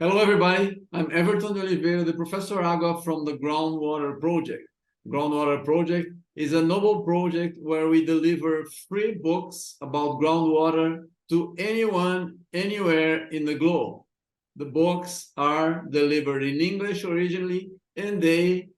Hello, everybody. I'm Everton de Oliveira, the Professor Agua from the Groundwater Project. Groundwater Project is a novel project where we deliver free books about groundwater to anyone, anywhere in the globe. The books are delivered in English originally, and they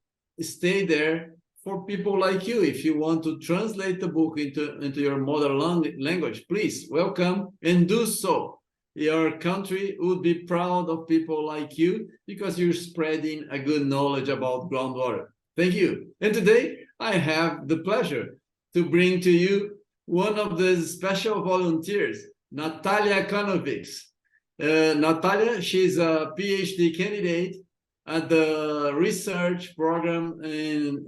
stay there for people like you. If you want to translate the book into your mother language, please welcome and do so. Your country would be proud of people like you because you're spreading a good knowledge about groundwater. Thank you. And today I have the pleasure to bring to you one of the special volunteers, NATALIA KLANOVICZ. Natalia, she's a PhD candidate at the research program in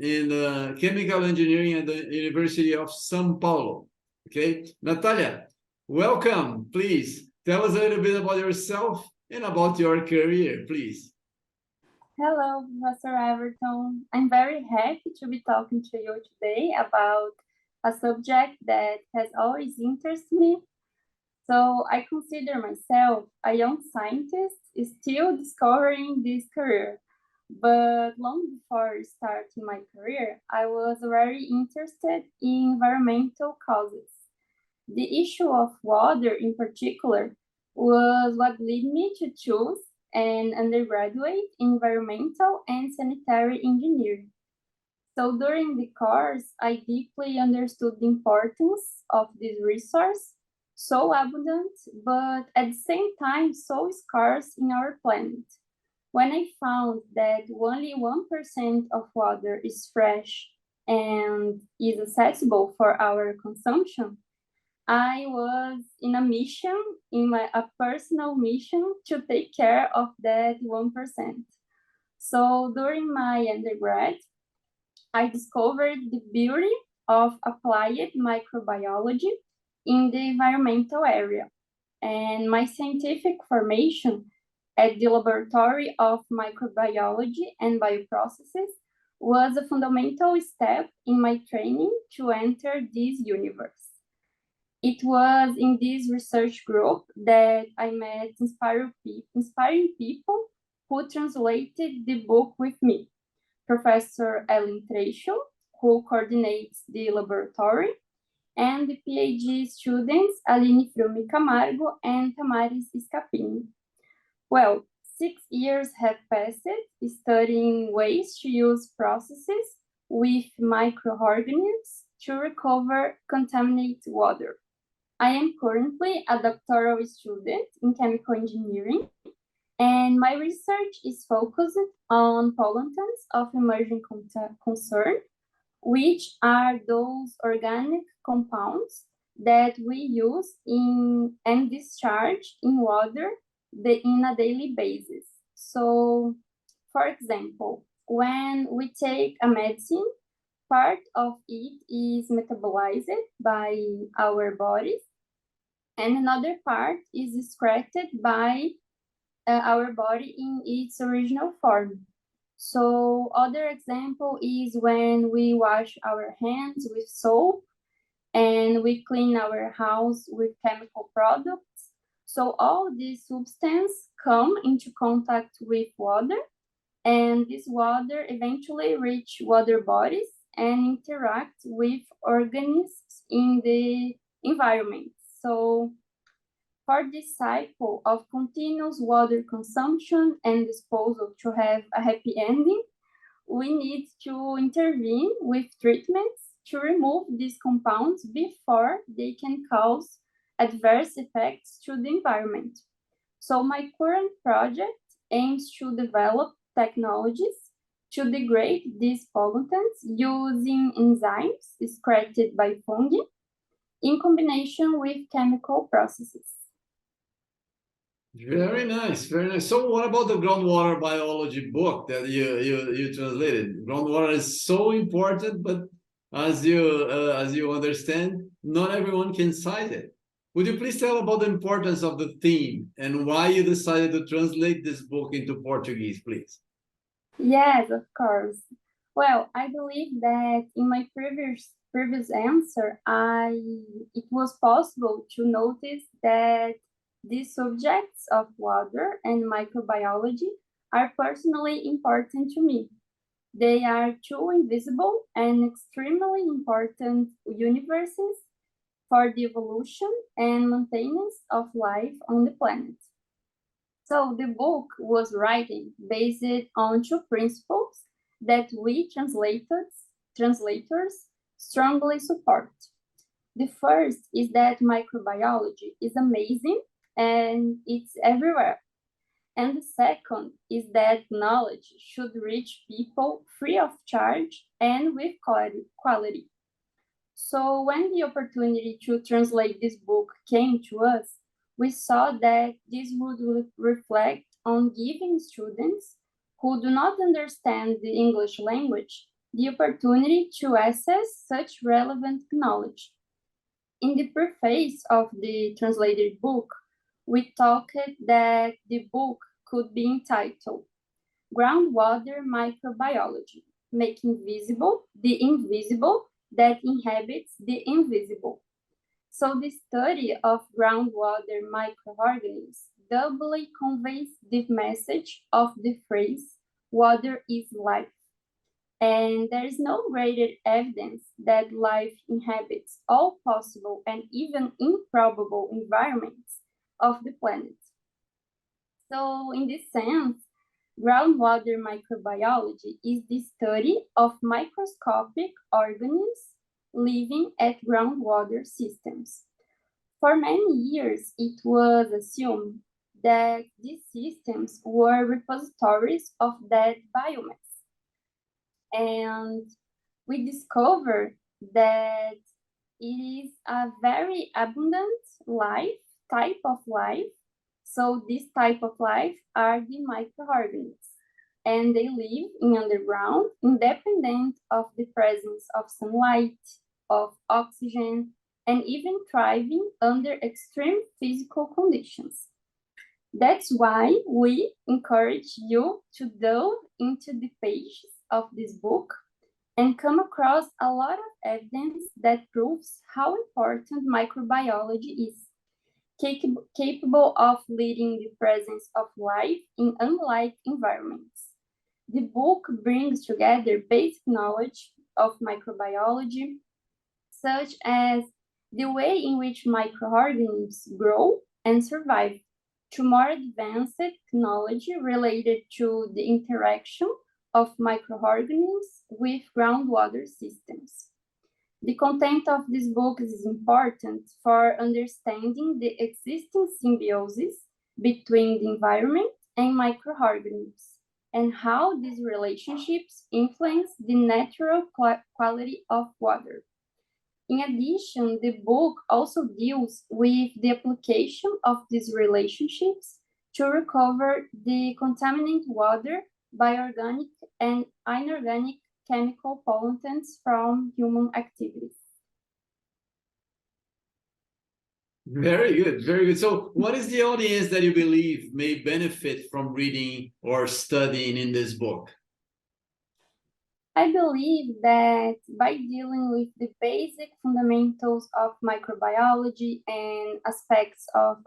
chemical engineering at the University of São Paulo. Okay, Natalia, welcome, please. Tell us a little bit about yourself and about your career, please. Hello, Professor Everton. I'm very happy to be talking to you today about a subject that has always interested me. So I consider myself a young scientist still discovering this career. But long before starting my career, I was very interested in environmental causes. The issue of water in particular was what led me to choose an undergraduate in environmental and sanitary engineering. So during the course, I deeply understood the importance of this resource, so abundant, but at the same time so scarce in our planet. When I found that only 1% of water is fresh and is accessible for our consumption, I was in a personal mission to take care of that 1%. So during my undergrad, I discovered the beauty of applied microbiology in the environmental area. And my scientific formation at the Laboratory of Microbiology and Bioprocesses was a fundamental step in my training to enter this universe. It was in this research group that I met inspiring people who translated the book with me. Professor Helen Treichel, who coordinates the laboratory, and the PhD students Aline, Frumi, Camargo, and Thamarys, Scapini. Well, 6 years have passed studying ways to use processes with microorganisms to recover contaminated water. I am currently a doctoral student in chemical engineering, and my research is focused on pollutants of emerging concern, which are those organic compounds that we use in and discharge in water in a daily basis. So, for example, when we take a medicine, part of it is metabolized by our bodies, and another part is excreted by our body in its original form. So other example is when we wash our hands with soap and we clean our house with chemical products. So all these substances come into contact with water, and this water eventually reach water bodies and interact with organisms in the environment. So for this cycle of continuous water consumption and disposal to have a happy ending, we need to intervene with treatments to remove these compounds before they can cause adverse effects to the environment. So my current project aims to develop technologies to degrade these pollutants using enzymes excreted by fungi in combination with chemical processes. Very nice, very nice. So what about the groundwater biology book that you translated? Groundwater is so important, but as you understand, not everyone can cite it. Would you please tell about the importance of the theme and why you decided to translate this book into Portuguese, please? Yes, of course. Well, I believe that in my previous answer, it was possible to notice that These subjects of water and microbiology are personally important to me. They are two invisible and extremely important universes for the evolution and maintenance of life on the planet. So the book was written based on two principles that we translators strongly support. The first is that microbiology is amazing and it's everywhere. And the second is that knowledge should reach people free of charge and with quality. So when the opportunity to translate this book came to us, we saw that this would reflect on giving students who do not understand the English language the opportunity to access such relevant knowledge. In the preface of the translated book, we talked that the book could be entitled Groundwater Microbiology, Making Visible the Invisible that Inhabits the Invisible. So the study of groundwater microorganisms doubly conveys the message of the phrase, water is life. And there is no greater evidence that life inhabits all possible and even improbable environments of the planet. So in this sense, groundwater microbiology is the study of microscopic organisms living at groundwater systems. For many years, it was assumed that these systems were repositories of dead biomass. And we discovered that it is a very abundant type of life. So this type of life are the microorganisms, and they live in underground, independent of the presence of sunlight, of oxygen, and even thriving under extreme physical conditions. That's why we encourage you to delve into the pages of this book and come across a lot of evidence that proves how important microbiology is, capable of leading the presence of life in unlike environments. The book brings together basic knowledge of microbiology, such as the way in which microorganisms grow and survive, to more advanced knowledge related to the interaction of microorganisms with groundwater systems. The content of this book is important for understanding the existing symbiosis between the environment and microorganisms, and how these relationships influence the natural quality of water. In addition, the book also deals with the application of these relationships to recover the contaminated water by organic and inorganic chemical pollutants from human activities. Very good, very good. So what is the audience that you believe may benefit from reading or studying in this book? I believe that by dealing with the basic fundamentals of microbiology and aspects of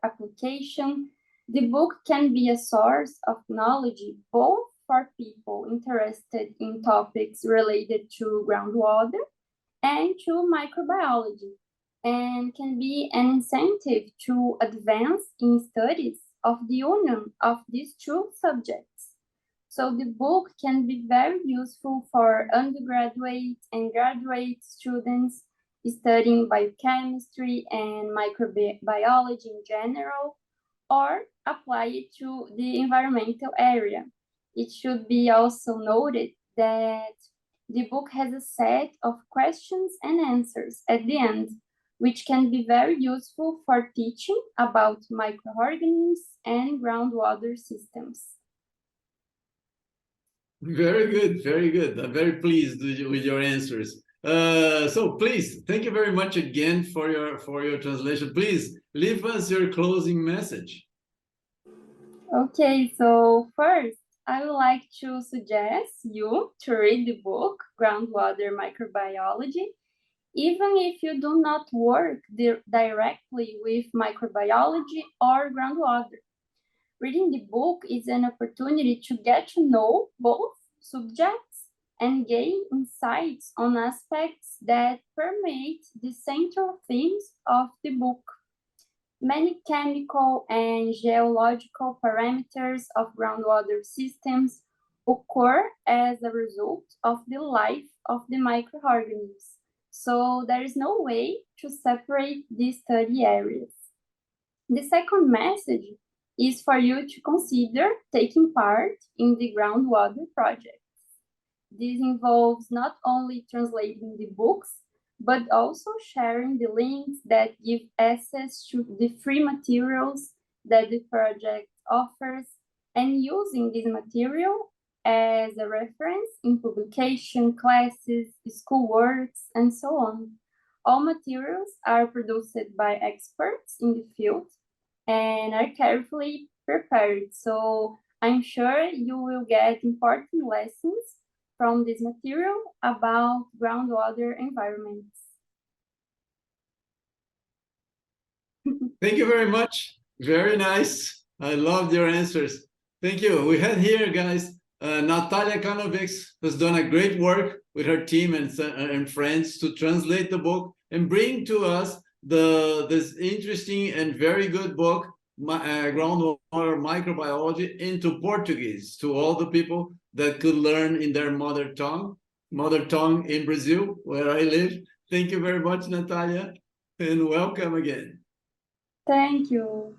application, the book can be a source of knowledge both for people interested in topics related to groundwater and to microbiology, and can be an incentive to advance in studies of the union of these two subjects. So the book can be very useful for undergraduate and graduate students studying biochemistry and microbiology in general, or apply it to the environmental area. It should be also noted that the book has a set of questions and answers at the end, which can be very useful for teaching about microorganisms and groundwater systems. Very good, very good. I'm very pleased with your answers. So please, thank you very much again for your translation. Please leave us your closing message. Okay, so first, I would like to suggest you to read the book Groundwater Microbiology. even if you do not work directly with microbiology or groundwater. Reading the book is an opportunity to get to know both subjects and gain insights on aspects that permeate the central themes of the book. Many chemical and geological parameters of groundwater systems occur as a result of the life of the microorganisms. So there is no way to separate these study areas. The second message is for you to consider taking part in the groundwater project. This involves not only translating the books, but also sharing the links that give access to the free materials that the project offers and using this material as a reference in publication, classes, schoolworks, and so on. All materials are produced by experts in the field and are carefully prepared. So I'm sure you will get important lessons from this material about groundwater environments. Thank you very much. Very nice. I loved your answers. Thank you. We had here, guys, NATALIA KLANOVICZ has done a great work with her team and friends to translate the book and bring to us this interesting and very good book, Groundwater Microbiology, into Portuguese to all the people that could learn in their mother tongue in Brazil, where I live. Thank you very much, Natalia, and welcome again. Thank you.